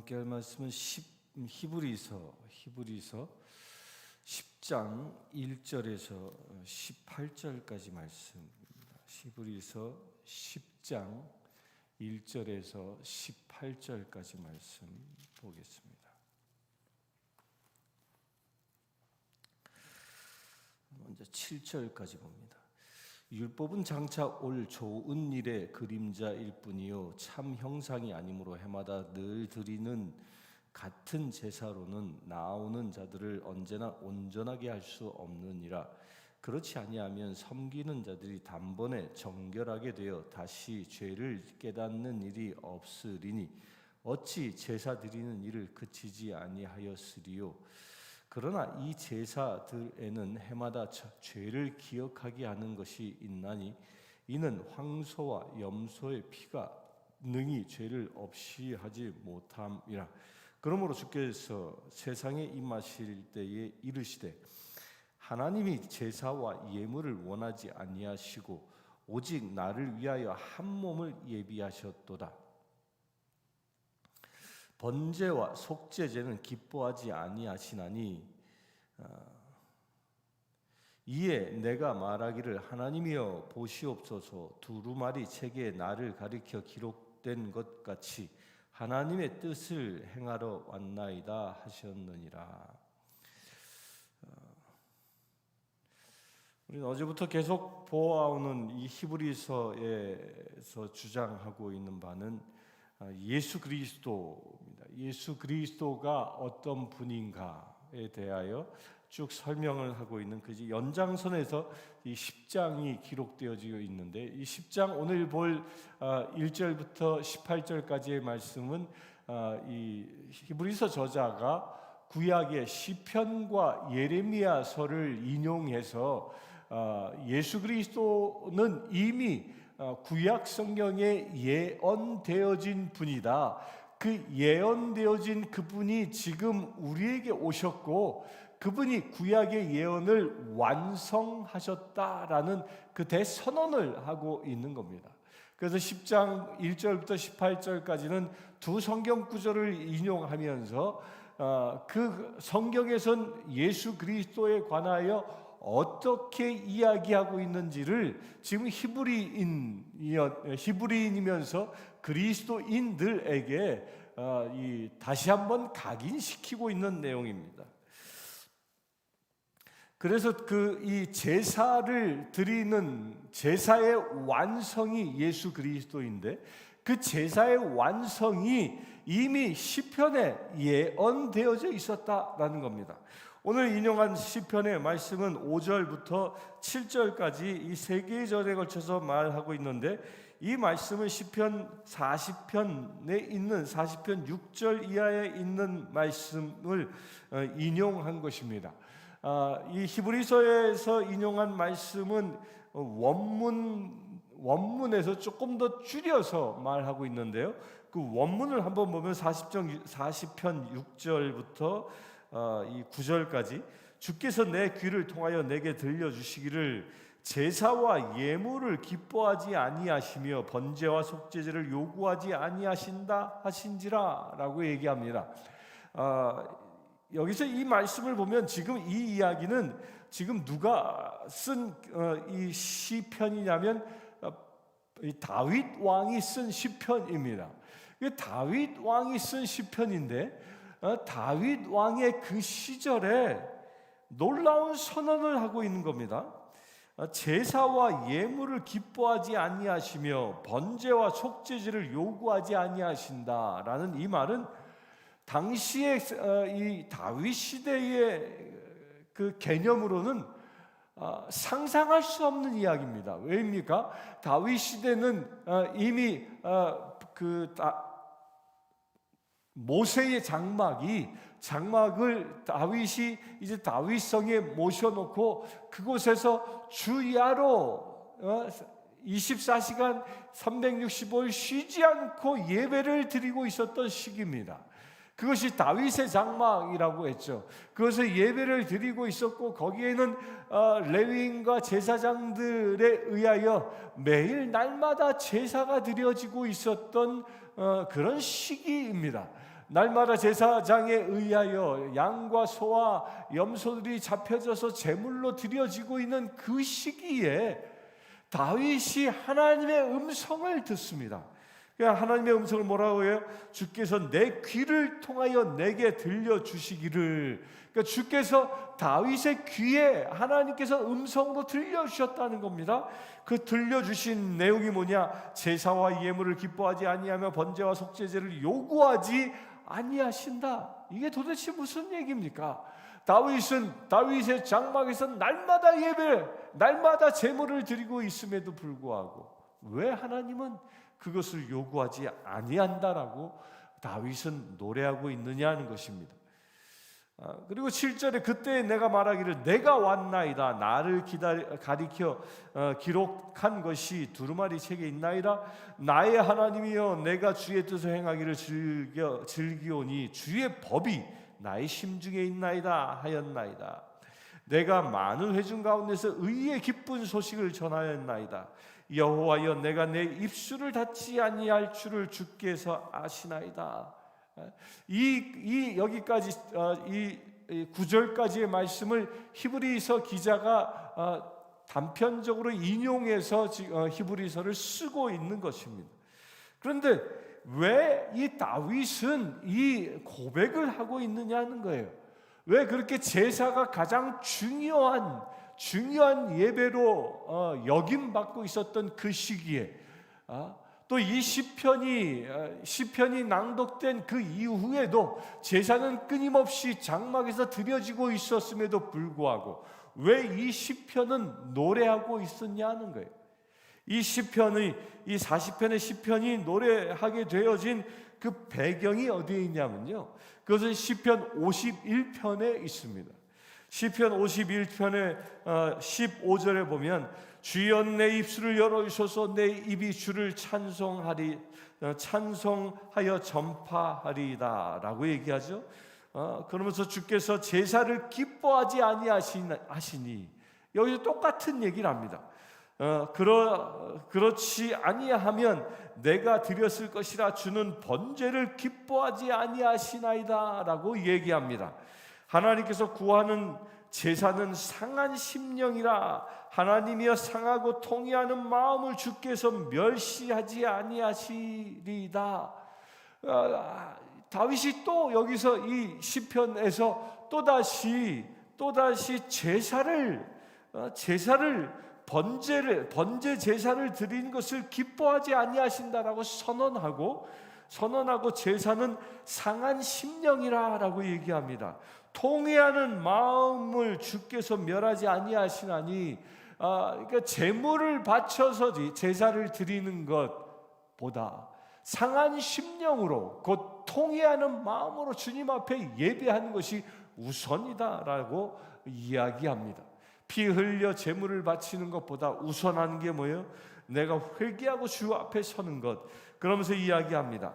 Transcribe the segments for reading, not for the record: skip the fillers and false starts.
함께 할 말씀은 히브리서 10장 1절에서 18절까지 말씀입니다. 히브리서 10장 1절에서 18절까지 말씀 보겠습니다. 먼저 7절까지 봅니다. 율법은 장차 올 좋은 일의 그림자일 뿐이요 참 형상이 아니므로 해마다 늘 드리는 같은 제사로는 나오는 자들을 언제나 온전하게 할 수 없느니라. 그렇지 아니하면 섬기는 자들이 단번에 정결하게 되어 다시 죄를 깨닫는 일이 없으리니 어찌 제사 드리는 일을 그치지 아니하였으리요. 그러나 이 제사들에는 해마다 죄를 기억하게 하는 것이 있나니 이는 황소와 염소의 피가 능히 죄를 없이 하지 못함이라. 그러므로 주께서 세상에 임하실 때에 이르시되 하나님이 제사와 예물을 원하지 아니하시고 오직 나를 위하여 한 몸을 예비하셨도다. 번제와 속죄제는 기뻐하지 아니하시나니 이에 내가 말하기를 하나님이여 보시옵소서 두루마리 책에 나를 가리켜 기록된 것 같이 하나님의 뜻을 행하러 왔나이다 하셨느니라. 우리는 어제부터 계속 보아오는 이 히브리서에서 주장하고 있는 바는 예수 그리스도입니다. 예수 그리스도가 어떤 분인가에 대하여 쭉 설명을 하고 있는 그 연장선에서 이 10장이 기록되어지고 있는데 이 10장 오늘 볼 1절부터 18절까지의 말씀은 이 히브리서 저자가 구약의 시편과 예레미야서를 인용해서 예수 그리스도는 이미 구약 성경에 예언되어진 분이다. 그 예언되어진 그분이 지금 우리에게 오셨고 그분이 구약의 예언을 완성하셨다라는 그 대선언을 하고 있는 겁니다. 그래서 10장 1절부터 18절까지는 두 성경 구절을 인용하면서 그 성경에선 예수 그리스도에 관하여 어떻게 이야기하고 있는지를 지금 히브리인이면서 그리스도인들에게 다시 한번 각인시키고 있는 내용입니다. 그래서 이 제사를 드리는 제사의 완성이 예수 그리스도인데 그 제사의 완성이 이미 시편에 예언되어져 있었다라는 겁니다. 오늘 인용한 시편의 말씀은 5절부터 7절까지 이 세 개의 절에 걸쳐서 말하고 있는데 이 말씀은 시편 40편에 있는 40편 6절 이하에 있는 말씀을 인용한 것입니다. 이 히브리서에서 인용한 말씀은 원문에서 조금 더 줄여서 말하고 있는데요. 그 원문을 한번 보면 40편 6절부터 이 9절까지 주께서 내 귀를 통하여 내게 들려주시기를 제사와 예물을 기뻐하지 아니하시며 번제와 속죄제를 요구하지 아니하신다 하신지라 라고 얘기합니다. 여기서 이 말씀을 보면 지금 이 이야기는 지금 누가 쓴 이 시편이냐면 다윗 왕이 쓴 시편입니다. 다윗 왕이 쓴 시편인데 다윗 왕의 그 시절에 놀라운 선언을 하고 있는 겁니다. 제사와 예물을 기뻐하지 아니하시며 번제와 속죄제를 요구하지 아니하신다라는 이 말은 당시에 이 다윗 시대의 그 개념으로는 상상할 수 없는 이야기입니다. 왜입니까? 다윗 시대는 이미 모세의 장막을 다윗이 이제 다윗성에 모셔놓고 그곳에서 주야로 24시간 365일 쉬지 않고 예배를 드리고 있었던 시기입니다. 그것이 다윗의 장막이라고 했죠. 그것을 예배를 드리고 있었고 거기에는 레위인과 제사장들에 의하여 매일 날마다 제사가 드려지고 있었던 그런 시기입니다. 날마다 제사장에 의하여 양과 소와 염소들이 잡혀져서 제물로 드려지고 있는 그 시기에 다윗이 하나님의 음성을 듣습니다. 하나님의 음성을 뭐라고 해요? 주께서 내 귀를 통하여 내게 들려주시기를. 그러니까 주께서 다윗의 귀에 하나님께서 음성으로 들려주셨다는 겁니다. 그 들려주신 내용이 뭐냐? 제사와 예물을 기뻐하지 아니하며 번제와 속죄제를 요구하지 아니하신다. 이게 도대체 무슨 얘기입니까? 다윗은 다윗의 장막에서 날마다 예배, 날마다 제물을 드리고 있음에도 불구하고 왜 하나님은 그것을 요구하지 아니한다라고 다윗은 노래하고 있느냐는 것입니다. 그리고 7절에 그때 내가 말하기를 내가 왔나이다. 나를 가리켜 기록한 것이 두루마리 책에 있나이다. 나의 하나님이여 내가 주의 뜻을 행하기를 즐기오니 주의 법이 나의 심중에 있나이다 하였나이다. 내가 많은 회중 가운데서 의의 기쁜 소식을 전하였나이다. 여호와여 내가 내 입술을 닫지 아니할 줄을 주께서 아시나이다. 여기까지 이 9절까지의 말씀을 히브리서 기자가 단편적으로 인용해서 히브리서를 쓰고 있는 것입니다. 그런데 왜 이 다윗은 이 고백을 하고 있느냐는 거예요. 왜 그렇게 제사가 가장 중요한 예배로 여김받고 있었던 그 시기에 또 이 시편이 낭독된 그 이후에도 제사는 끊임없이 장막에서 드려지고 있었음에도 불구하고 왜 이 시편은 노래하고 있었냐는 거예요. 이 시편의 이 40편의 시편이 노래하게 되어진 그 배경이 어디에 있냐면요, 그것은 시편 51편에 있습니다. 시편 51편의 15절에 보면 주여 내 입술을 열어주소서 내 입이 주를 찬송하여 전파하리다 라고 얘기하죠. 그러면서 주께서 제사를 기뻐하지 아니하시니 여기서 똑같은 얘기를 합니다. 그렇지 아니하면 내가 드렸을 것이라 주는 번제를 기뻐하지 아니하시나이다 라고 얘기합니다. 하나님께서 구하는 제사는 상한 심령이라 하나님이여 상하고 통회하는 마음을 주께서 멸시하지 아니하시리다. 다윗이 또 여기서 이 시편에서 또다시 번제 제사를 드리는 것을 기뻐하지 아니하신다라고 선언하고 제사는 상한 심령이라라고 얘기합니다. 통회하는 마음을 주께서 멸하지 아니하시나니, 그러니까 제물을 바쳐서 제사를 드리는 것보다 상한 심령으로 곧 통회하는 마음으로 주님 앞에 예배하는 것이 우선이다라고 이야기합니다. 피 흘려 제물을 바치는 것보다 우선한 게 뭐예요? 내가 회개하고 주 앞에 서는 것. 그러면서 이야기합니다.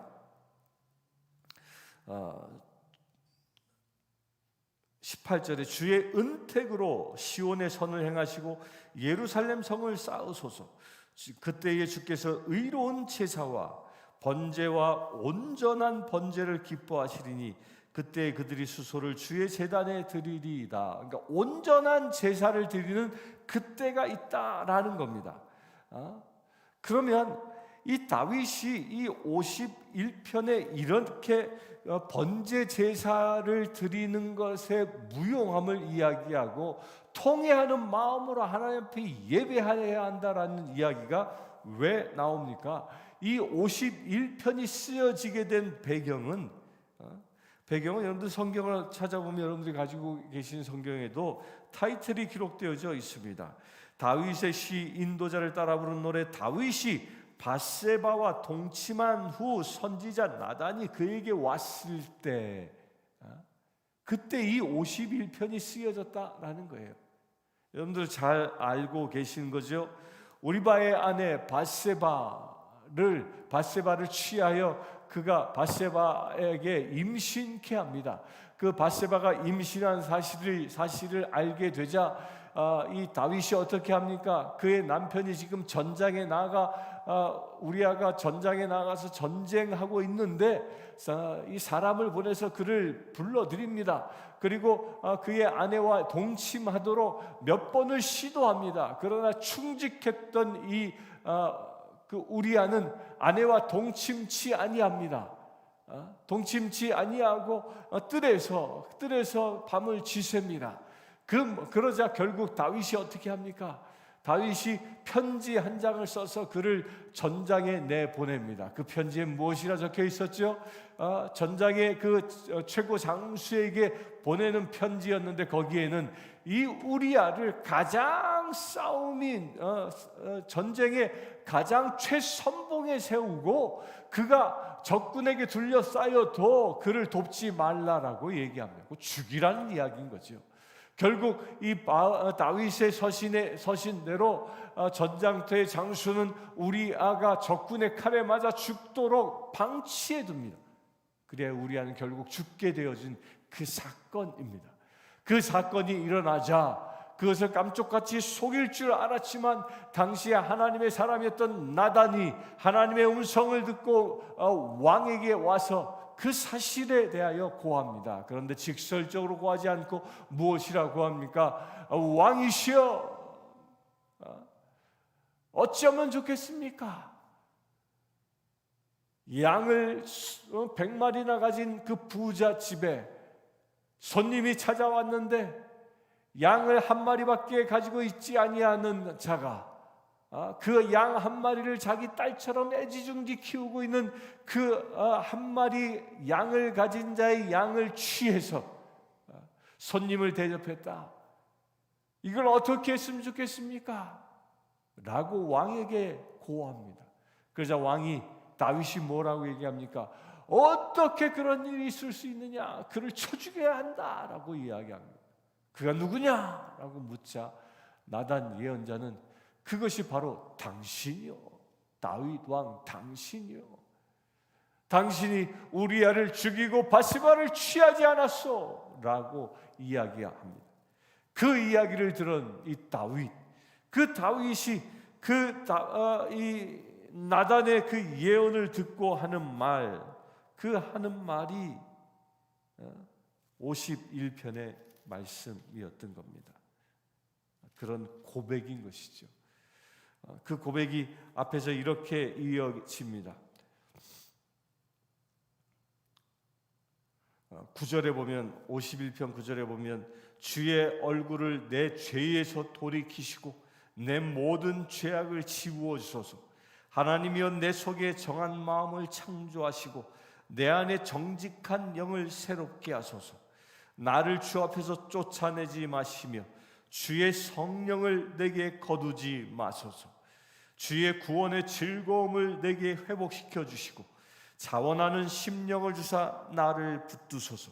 18절에 주의 은택으로 시온의 선을 행하시고 예루살렘 성을 쌓으소서. 그때에 주께서 의로운 제사와 번제와 온전한 번제를 기뻐하시리니 그때 그들이 수소를 주의 제단에 드리리이다. 그러니까 온전한 제사를 드리는 그때가 있다라는 겁니다. 그러면 이 다윗이 이 51편에 이렇게 번제 제사를 드리는 것의 무용함을 이야기하고 통회하는 마음으로 하나님 앞에 예배해야 한다라는 이야기가 왜 나옵니까? 이 51편이 쓰여지게 된 배경은 여러분들 성경을 찾아보면 여러분들이 가지고 계신 성경에도 타이틀이 기록되어져 있습니다. 다윗의 시 인도자를 따라 부른 노래. 다윗이 밧세바와 동침한 후 선지자 나단이 그에게 왔을 때 그때 이 51편이 쓰여졌다라는 거예요. 여러분들 잘 알고 계시는 거죠? 우리바의 아내 밧세바를 취하여 그가 밧세바에게 임신케 합니다. 그 밧세바가 임신한 사실을 알게 되자 이 다윗이 어떻게 합니까? 그의 남편이 지금 전장에 우리아가 전장에 나가서 전쟁하고 있는데 이 사람을 보내서 그를 불러들입니다. 그리고 그의 아내와 동침하도록 몇 번을 시도합니다. 그러나 충직했던 그 우리아는 아내와 동침치 아니합니다. 동침치 아니하고 뜰에서 밤을 지새입니다. 그러자 결국 다윗이 어떻게 합니까? 다윗이 편지 한 장을 써서 그를 전장에 내보냅니다. 그 편지에 무엇이라 적혀 있었죠? 전장의 그 최고 장수에게 보내는 편지였는데 거기에는 이 우리아를 가장 전쟁의 가장 최선봉에 세우고 그가 적군에게 둘러싸여도 그를 돕지 말라라고 얘기합니다. 죽이라는 이야기인 거죠. 결국 이 다윗의 서신대로 전장터의 장수는 우리아가 적군의 칼에 맞아 죽도록 방치해 둡니다. 그래야 우리아는 결국 죽게 되어진 그 사건입니다. 그 사건이 일어나자 그것을 깜짝같이 속일 줄 알았지만 당시에 하나님의 사람이었던 나단이 하나님의 음성을 듣고 왕에게 와서 그 사실에 대하여 고합니다. 그런데 직설적으로 고하지 않고 무엇이라고 고합니까? 왕이시여, 어쩌면 좋겠습니까? 양을 100마리나 가진 그 부자 집에 손님이 찾아왔는데 양을 한 마리밖에 가지고 있지 아니하는 자가 그 양 한 마리를 자기 딸처럼 애지중지 키우고 있는 그 한 마리 양을 가진 자의 양을 취해서 손님을 대접했다. 이걸 어떻게 했으면 좋겠습니까? 라고 왕에게 고합니다. 그러자 왕이 다윗이 뭐라고 얘기합니까? 어떻게 그런 일이 있을 수 있느냐? 그를 쳐 죽여야 한다라고 이야기합니다. 그가 누구냐? 라고 묻자 나단 예언자는 그것이 바로 당신이요, 다윗 왕 당신이요, 당신이 우리아를 죽이고 바세바를 취하지 않았소 라고 이야기합니다. 그 이야기를 들은 이 다윗이 이 나단의 그 예언을 듣고 하는 말이 51편의 말씀이었던 겁니다. 그런 고백인 것이죠. 그 고백이 앞에서 이렇게 이어집니다. 9절에 보면 51편 9절에 보면 주의 얼굴을 내 죄에서 돌이키시고 내 모든 죄악을 지우어 주소서. 하나님이여 내 속에 정한 마음을 창조하시고 내 안에 정직한 영을 새롭게 하소서. 나를 주 앞에서 쫓아내지 마시며 주의 성령을 내게 거두지 마소서. 주의 구원의 즐거움을 내게 회복시켜 주시고 자원하는 심령을 주사 나를 붙드소서.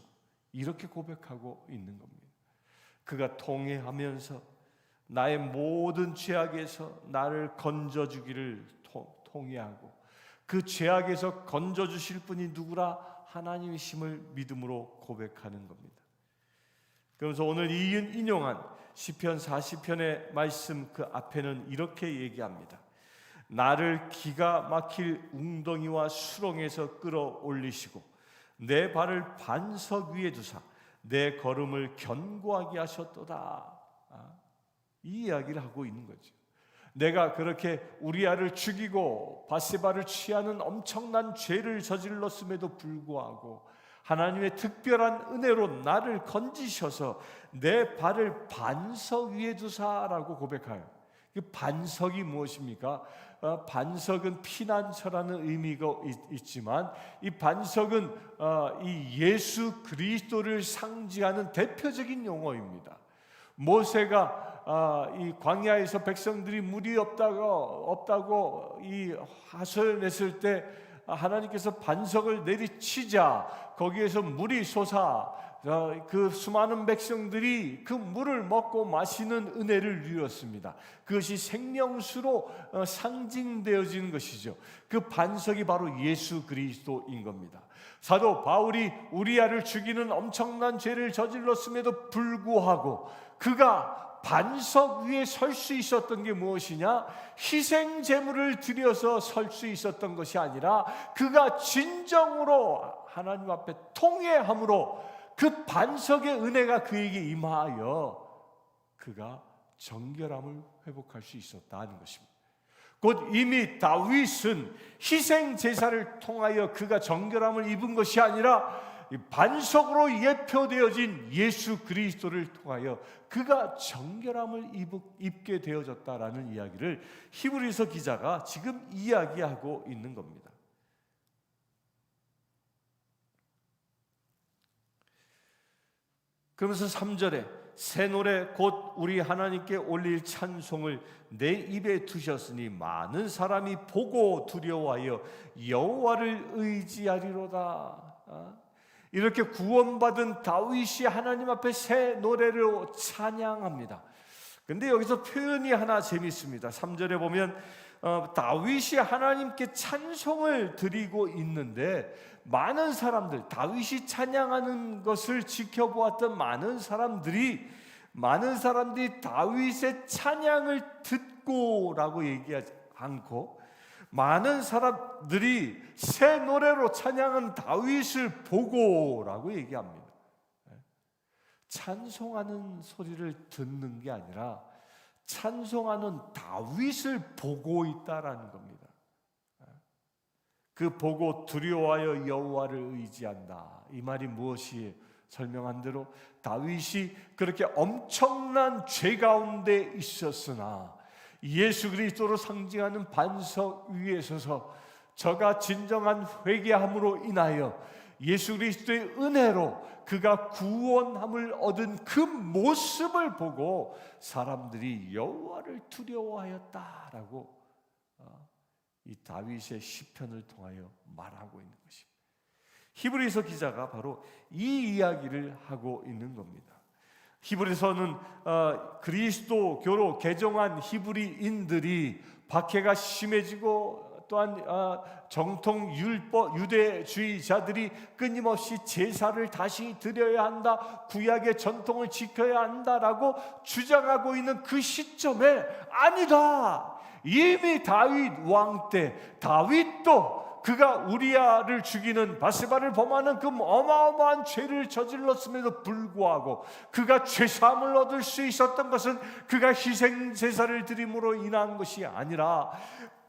이렇게 고백하고 있는 겁니다. 그가 통회하면서 나의 모든 죄악에서 나를 건져주기를 통회하고 그 죄악에서 건져주실 분이 누구라? 하나님이심을 믿음으로 고백하는 겁니다. 그래서 오늘 인용한 시편 40편의 말씀 그 앞에는 이렇게 얘기합니다. 나를 기가 막힐 웅덩이와 수렁에서 끌어올리시고 내 발을 반석 위에 두사 내 걸음을 견고하게 하셨도다. 이 이야기를 하고 있는 거죠. 내가 그렇게 우리아를 죽이고 바세바를 취하는 엄청난 죄를 저질렀음에도 불구하고 하나님의 특별한 은혜로 나를 건지셔서 내 발을 반석 위에 두사라고 고백해요. 그 반석이 무엇입니까? 반석은 피난처라는 의미가 있지만 이 반석은 이 예수 그리스도를 상징하는 대표적인 용어입니다. 모세가 이 광야에서 백성들이 물이 없다고 이 하소연했을 때 하나님께서 반석을 내리치자 거기에서 물이 솟아 그 수많은 백성들이 그 물을 먹고 마시는 은혜를 누렸습니다. 그것이 생명수로 상징되어지는 것이죠. 그 반석이 바로 예수 그리스도인 겁니다. 사도 바울이 우리아를 죽이는 엄청난 죄를 저질렀음에도 불구하고 그가 반석 위에 설 수 있었던 게 무엇이냐? 희생 제물을 드려서 설 수 있었던 것이 아니라 그가 진정으로 하나님 앞에 통회함으로 그 반석의 은혜가 그에게 임하여 그가 정결함을 회복할 수 있었다는 것입니다. 곧 이미 다윗은 희생 제사를 통하여 그가 정결함을 입은 것이 아니라 반석으로 예표되어진 예수 그리스도를 통하여 그가 정결함을 입게 되어졌다라는 이야기를 히브리서 기자가 지금 이야기하고 있는 겁니다. 그러면서 3절에 새 노래 곧 우리 하나님께 올릴 찬송을 내 입에 두셨으니 많은 사람이 보고 두려워하여 여호와를 의지하리로다. 이렇게 구원받은 다윗이 하나님 앞에 새 노래를 찬양합니다. 근데 여기서 표현이 하나 재밌습니다. 3절에 보면 다윗이 하나님께 찬송을 드리고 있는데 많은 사람들, 다윗이 찬양하는 것을 지켜보았던 많은 사람들이 다윗의 찬양을 듣고라고 얘기하지 않고 많은 사람들이 새 노래로 찬양한 다윗을 보고라고 얘기합니다. 찬송하는 소리를 듣는 게 아니라 찬송하는 다윗을 보고 있다라는 겁니다. 그 보고 두려워하여 여호와를 의지한다. 이 말이 무엇이 설명한 대로 다윗이 그렇게 엄청난 죄 가운데 있었으나 예수 그리스도로 상징하는 반석 위에 서서 저가 진정한 회개함으로 인하여 예수 그리스도의 은혜로 그가 구원함을 얻은 그 모습을 보고 사람들이 여호와를 두려워하였다라고 이 다윗의 시편을 통하여 말하고 있는 것입니다. 히브리서 기자가 바로 이 이야기를 하고 있는 겁니다. 히브리서는 그리스도교로 개종한 히브리인들이 박해가 심해지고 또한 정통 유대주의자들이 끊임없이 제사를 다시 드려야 한다, 구약의 전통을 지켜야 한다라고 주장하고 있는 그 시점에 아니다. 이미 다윗 왕 때 다윗도 그가 우리아를 죽이는 바세바를 범하는 그 어마어마한 죄를 저질렀음에도 불구하고 그가 죄사함을 얻을 수 있었던 것은 그가 희생 제사를 드림으로 인한 것이 아니라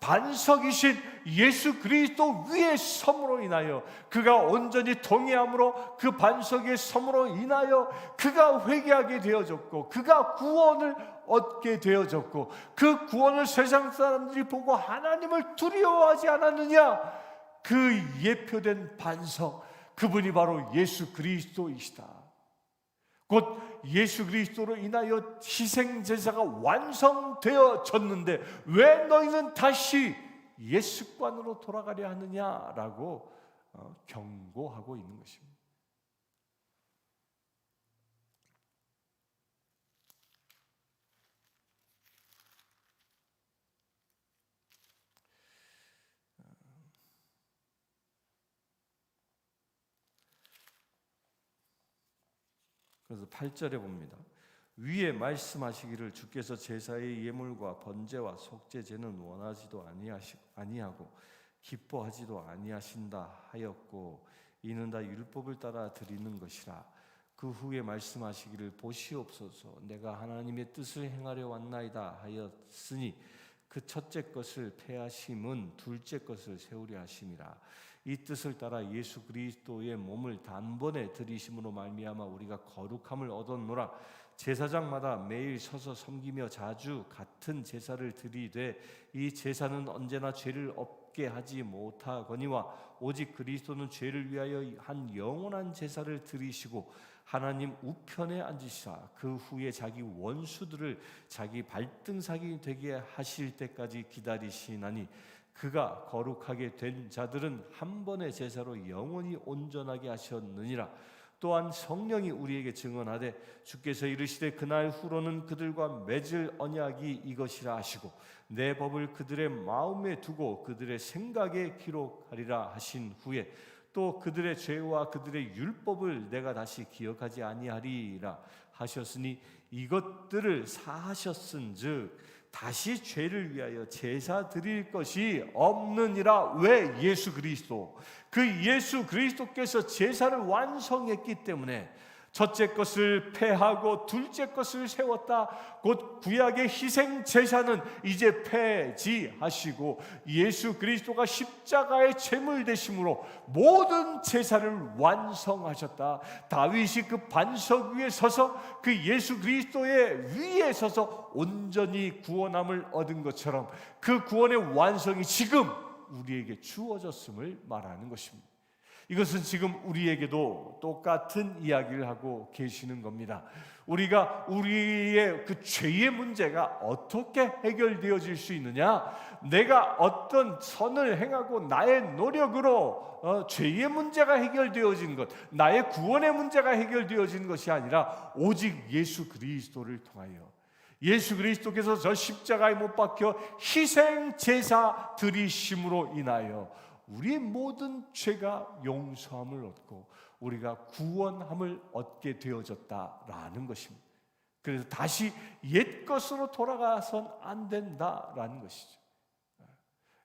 반석이신 예수 그리스도 위에 섬으로 인하여 그가 온전히 통회함으로 그 반석의 섬으로 인하여 그가 회개하게 되어졌고 그가 구원을 얻게 되어졌고 그 구원을 세상 사람들이 보고 하나님을 두려워하지 않았느냐? 그 예표된 반석, 그분이 바로 예수 그리스도이시다. 곧 예수 그리스도로 인하여 희생 제사가 완성되어졌는데 왜 너희는 다시 옛 습관으로 돌아가려 하느냐라고 경고하고 있는 것입니다. 그래서 8절에 봅니다. 위에 말씀하시기를 주께서 제사의 예물과 번제와 속죄제는 원하지도 아니하고 기뻐하지도 아니하신다 하였고 이는 다 율법을 따라 드리는 것이라. 그 후에 말씀하시기를 보시옵소서 내가 하나님의 뜻을 행하려 왔나이다 하였으니 그 첫째 것을 폐하심은 둘째 것을 세우려 하심이라. 이 뜻을 따라 예수 그리스도의 몸을 단번에 들이심으로 말미암아 우리가 거룩함을 얻었노라. 제사장마다 매일 서서 섬기며 자주 같은 제사를 드리되 이 제사는 언제나 죄를 없게 하지 못하거니와 오직 그리스도는 죄를 위하여 한 영원한 제사를 드리시고 하나님 우편에 앉으시사 그 후에 자기 원수들을 자기 발등상이 되게 하실 때까지 기다리시나니 그가 거룩하게 된 자들은 한 번의 제사로 영원히 온전하게 하셨느니라. 또한 성령이 우리에게 증언하되 주께서 이르시되 그날 후로는 그들과 맺을 언약이 이것이라 하시고 내 법을 그들의 마음에 두고 그들의 생각에 기록하리라 하신 후에 또 그들의 죄와 그들의 율법을 내가 다시 기억하지 아니하리라 하셨으니 이것들을 사하셨은즉 다시 죄를 위하여 제사 드릴 것이 없느니라. 왜? 예수 그리스도, 그 예수 그리스도께서 제사를 완성했기 때문에 첫째 것을 폐하고 둘째 것을 세웠다. 곧 구약의 희생 제사는 이제 폐지하시고 예수 그리스도가 십자가의 제물 되심으로 모든 제사를 완성하셨다. 다윗이 그 반석 위에 서서 그 예수 그리스도의 위에 서서 온전히 구원함을 얻은 것처럼 그 구원의 완성이 지금 우리에게 주어졌음을 말하는 것입니다. 이것은 지금 우리에게도 똑같은 이야기를 하고 계시는 겁니다. 우리가 우리의 그 죄의 문제가 어떻게 해결되어질 수 있느냐? 내가 어떤 선을 행하고 나의 노력으로 죄의 문제가 해결되어진 것, 나의 구원의 문제가 해결되어진 것이 아니라 오직 예수 그리스도를 통하여 예수 그리스도께서 저 십자가에 못 박혀 희생 제사 드리심으로 인하여 우리의 모든 죄가 용서함을 얻고 우리가 구원함을 얻게 되어졌다라는 것입니다. 그래서 다시 옛 것으로 돌아가선 안 된다라는 것이죠.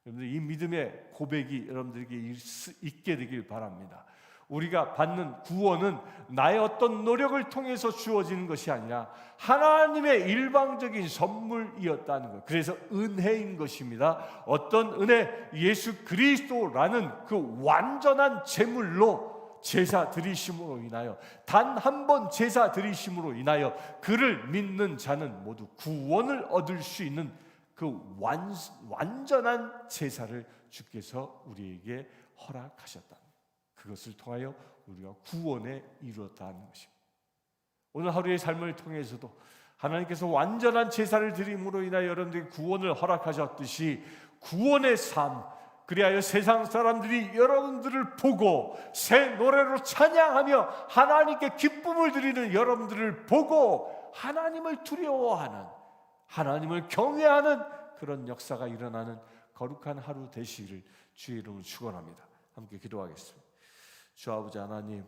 여러분들 이 믿음의 고백이 여러분들에게 있게 되길 바랍니다. 우리가 받는 구원은 나의 어떤 노력을 통해서 주어지는 것이 아니라 하나님의 일방적인 선물이었다는 것. 그래서 은혜인 것입니다. 어떤 은혜? 예수 그리스도라는 그 완전한 제물로 제사 드리심으로 인하여, 단 한 번 제사 드리심으로 인하여 그를 믿는 자는 모두 구원을 얻을 수 있는 그 완전한 제사를 주께서 우리에게 허락하셨다. 그것을 통하여 우리가 구원에 이르렀다는 것입니다. 오늘 하루의 삶을 통해서도 하나님께서 완전한 제사를 드림으로 인하여 여러분들이 구원을 허락하셨듯이 구원의 삶, 그리하여 세상 사람들이 여러분들을 보고 새 노래로 찬양하며 하나님께 기쁨을 드리는 여러분들을 보고 하나님을 두려워하는, 하나님을 경외하는 그런 역사가 일어나는 거룩한 하루 되시기를 주의 이름으로 축원합니다. 함께 기도하겠습니다. 주 아버지 하나님,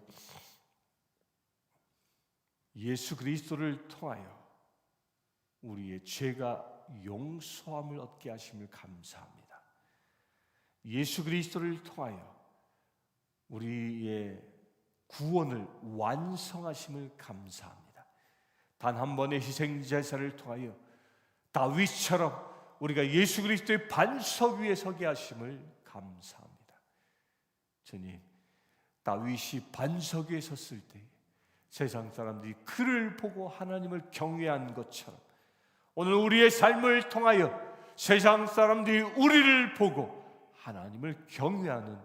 예수 그리스도를 통하여 우리의 죄가 용서함을 얻게 하심을 감사합니다. 예수 그리스도를 통하여 우리의 구원을 완성하심을 감사합니다. 단 한 번의 희생 제사를 통하여 다윗처럼 우리가 예수 그리스도의 반석 위에 서게 하심을 감사합니다. 주님, 다윗이 반석 위에 섰을 때 세상 사람들이 그를 보고 하나님을 경외한 것처럼 오늘 우리의 삶을 통하여 세상 사람들이 우리를 보고 하나님을 경외하는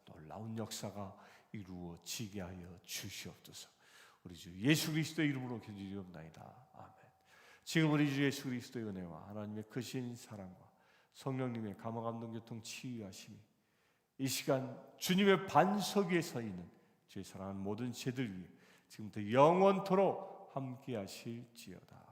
놀라운 역사가 이루어지게 하여 주시옵소서. 우리 주 예수 그리스도의 이름으로 기도드리옵나이다. 아멘. 지금 우리 주 예수 그리스도의 은혜와 하나님의 크신 사랑과 성령님의 감화 감동 교통 치유하심이 이 시간 주님의 반석 위에 서 있는 주의 사랑하는 모든 죄들 위해 지금부터 영원토록 함께 하실지어다.